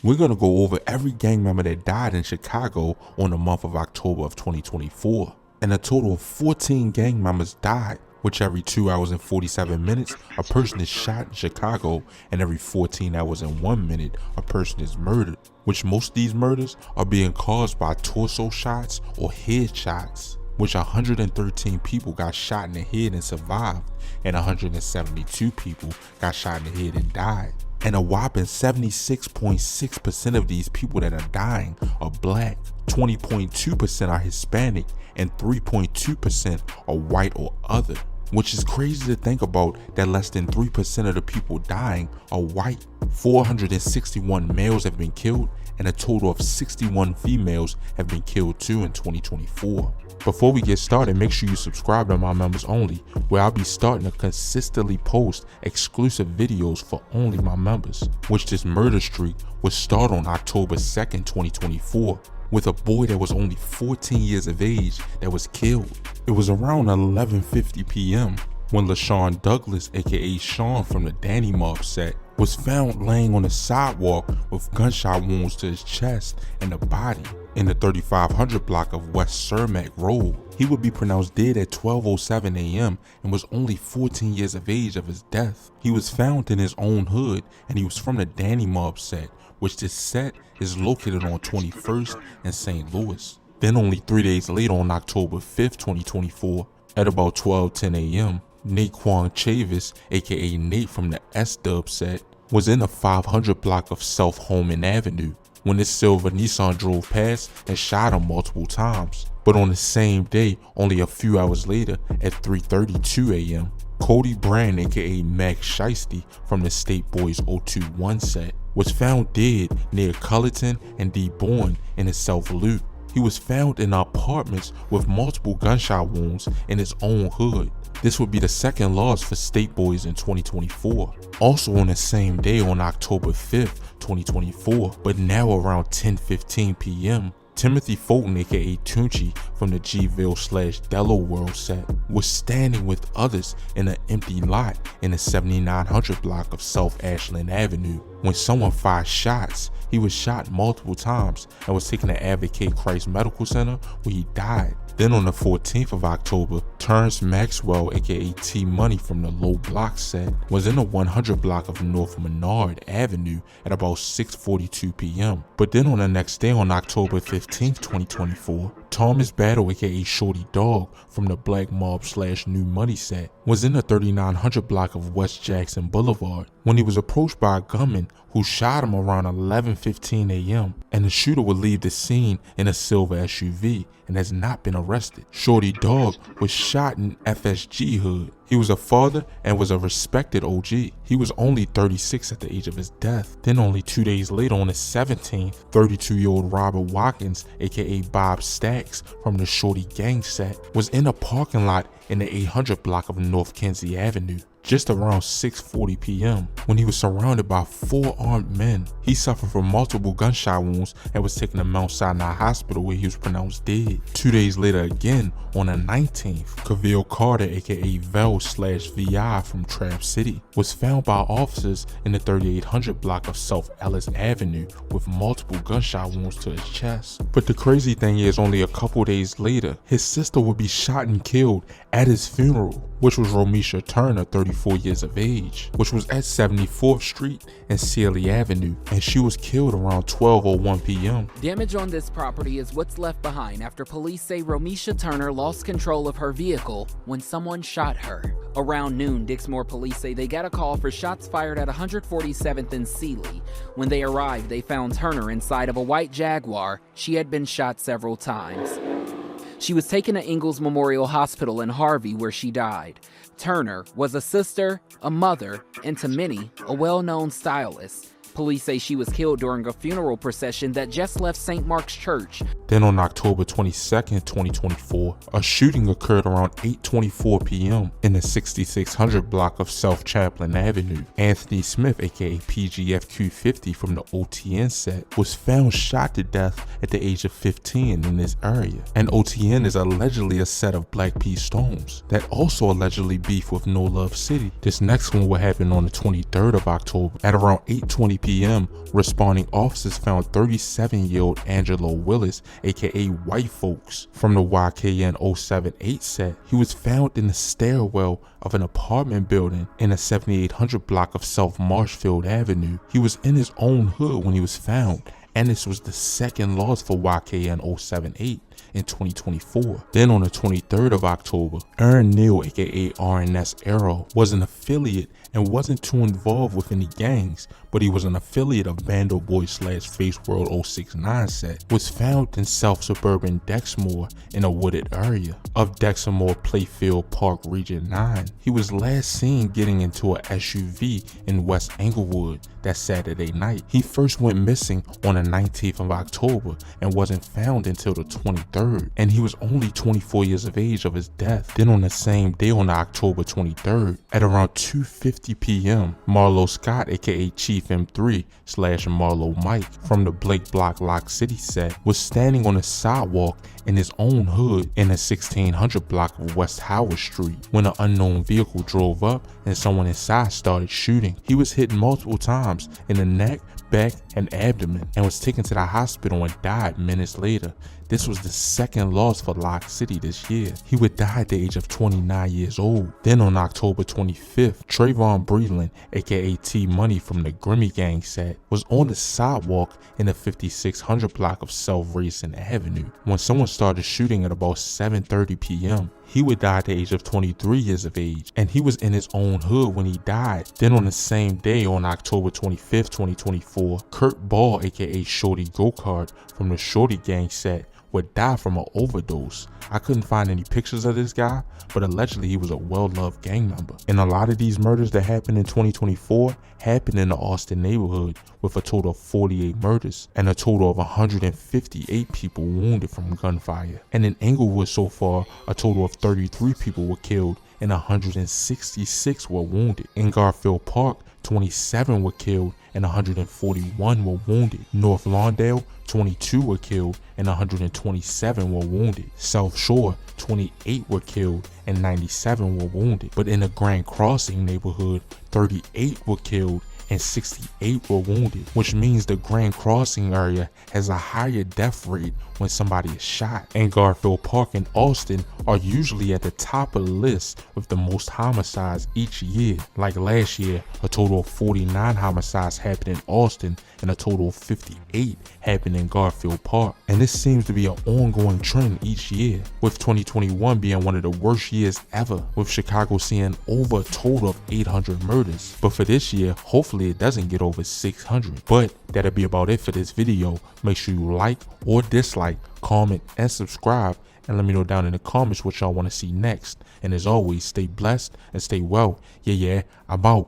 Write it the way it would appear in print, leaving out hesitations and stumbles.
We're going to go over every gang member that died in Chicago on the month of October of 2024. And a total of 14 gang members died, which every 2 hours and 47 minutes, a person is shot in Chicago, and every 14 hours and 1 minute, a person is murdered, which most of these murders are being caused by torso shots or head shots, which 113 people got shot in the head and survived, and 172 people got shot in the head and died. And a whopping 76.6% of these people that are dying are black, 20.2% are Hispanic, and 3.2% are white or other. Which is crazy to think about that less than 3% of the people dying are white. 461 males have been killed, and a total of 61 females have been killed too in 2024. Before we get started, make sure you subscribe to my members only, where I'll be starting to consistently post exclusive videos for only my members, which this murder streak would start on October 2nd, 2024, with a boy that was only 14 years of age that was killed. It was around 11:50 p.m. when LaShawn Douglas, aka Sean from the Danny Mob set, was found laying on the sidewalk with gunshot wounds to his chest and the body in the 3500 block of West Cermak Road. He would be pronounced dead at 12:07 a.m. and was only 14 years of age of his death. He was found in his own hood, and he was from the Danny Mob set, which this set is located on 21st and St. Louis. Then only 3 days later, on October 5th, 2024, at about 12:10 a.m., Naquan Chavis, aka Nate from the S-Dub set, was in the 500 block of South Holman Avenue when this silver Nissan drove past and shot him multiple times. But on the same day, only a few hours later, at 3:32 a.m., Cody Brand, aka Max Shiesty from the State Boys 021 set, was found dead near Cullerton and Dearborn in the South Loop. He was found in apartments with multiple gunshot wounds in his own hood. This would be the second loss for State Boys in 2024. Also on the same day, on October 5th, 2024, but now around 10:15 p.m., Timothy Fulton, aka Tunchi from the Gville/Dello World set, was standing with others in an empty lot in the 7900 block of South Ashland Avenue when someone fired shots. He was shot multiple times and was taken to Advocate Christ Medical Center, where he died. Then on the 14th of October, Terrence Maxwell, aka T Money from the Low Block set, was in the 100 block of North Menard Avenue at about 6:42 p.m. But then on the next day, on October 15th, 2024, Thomas Battle, aka Shorty Dog from the Black Mob/New Money set, was in the 3900 block of West Jackson Boulevard when he was approached by a gunman who shot him around 11:15 a.m. and the shooter would leave the scene in a silver SUV and has not been arrested. Shorty Dog was shot in FSG hood. He was a father and was a respected OG. He was only 36 at the age of his death. Then only 2 days later, on the 17th, 32-year-old Robert Watkins, aka Bob Stacks from the Shorty Gang set, was in a parking lot in the 800 block of North Kinsey Avenue just around 6:40 p.m. when he was surrounded by 4 armed men. He suffered from multiple gunshot wounds and was taken to Mount Sinai Hospital, where he was pronounced dead. 2 days later, again on the 19th, Kavil Carter, aka Vel/VI from Trap City, was found by officers in the 3800 block of South Ellis Avenue with multiple gunshot wounds to his chest. But the crazy thing is, only a couple days later, his sister would be shot and killed at his funeral, which was Romisha Turner, 34 years of age, which was at 74th Street and Sealy Avenue, and she was killed around 12:01 p.m. Damage on this property is what's left behind after police say Romisha Turner lost control of her vehicle when someone shot her. Around noon, Dixmoor police say they got a call for shots fired at 147th and Sealy. When they arrived, they found Turner inside of a white Jaguar. She had been shot several times. She was taken to Ingalls Memorial Hospital in Harvey, where she died. Turner was a sister, a mother, and to many, a well-known stylist. Police say she was killed during a funeral procession that just left St. Mark's Church. Then on October 22nd, 2024, a shooting occurred around 8:24 p.m. in the 6600 block of South Champlain Avenue. Anthony Smith, aka PGFQ50 from the OTN set, was found shot to death at the age of 15 in this area. And OTN is allegedly a set of Black P Stones that also allegedly beef with No Love City. This next one will happen on the 23rd of October. At around 8:20 p.m., responding officers found 37-year-old Angelo Willis, aka White Folks, from the YKN 078 set. He was found in the stairwell of an apartment building in the 7800 block of South Marshfield Avenue. He was in his own hood when he was found, and this was the second loss for YKN 078 in 2024. Then on the 23rd of October, Aaron Neal, aka RNS Arrow, was an affiliate and wasn't too involved with any gangs, but he was an affiliate of Bando Boy / Face World 069 set, was found in South Suburban Dexmore in a wooded area of Dexmore Playfield Park Region 9. He was last seen getting into a SUV in West Englewood that Saturday night. He first went missing on the 19th of October and wasn't found until the 23rd, and he was only 24 years of age of his death. Then on the same day, on October 23rd, at around 2:50 p.m., Marlo Scott, aka Chief M3 / Marlo Mike from the Blake Block Lock City set, was standing on the sidewalk in his own hood in the 1600 block of West Howard Street when an unknown vehicle drove up and someone inside started shooting. He was hit multiple times in the neck, back, and abdomen and was taken to the hospital and died minutes later. This was the second loss for Lock City this year. He would die at the age of 29 years old. Then on October 25th, Trayvon Breland, aka T Money from the Grimmy Gang set, was on the sidewalk in the 5600 block of South Racing Avenue when someone started shooting at about 7:30 p.m. He would die at the age of 23 years of age, and he was in his own hood when he died. Then on the same day, on October 25th, 2024, Kurt Ball, aka Shorty Go-Kart from the Shorty Gang set, would die from an overdose. I couldn't find any pictures of this guy, but allegedly he was a well-loved gang member. And a lot of these murders that happened in 2024 happened in the Austin neighborhood, with a total of 48 murders and a total of 158 people wounded from gunfire. And in Englewood so far, a total of 33 people were killed and 166 were wounded. In Garfield Park, 27 were killed and 141 were wounded. North Lawndale, 22 were killed and 127 were wounded. South Shore, 28 were killed and 97 were wounded. But in the Grand Crossing neighborhood, 38 were killed and 68 were wounded, which means the Grand Crossing area has a higher death rate when somebody is shot. And Garfield Park and Austin are usually at the top of the list with the most homicides each year. Like last year, a total of 49 homicides happened in Austin and a total of 58 happened in Garfield Park. And this seems to be an ongoing trend each year, with 2021 being one of the worst years ever, with Chicago seeing over a total of 800 murders. But for this year, hopefully it doesn't get over 600. But that'll be about it for this video. Make sure you like or dislike, comment, and subscribe, and let me know down in the comments what y'all want to see next. And as always, stay blessed and stay well. Yeah, I'm out.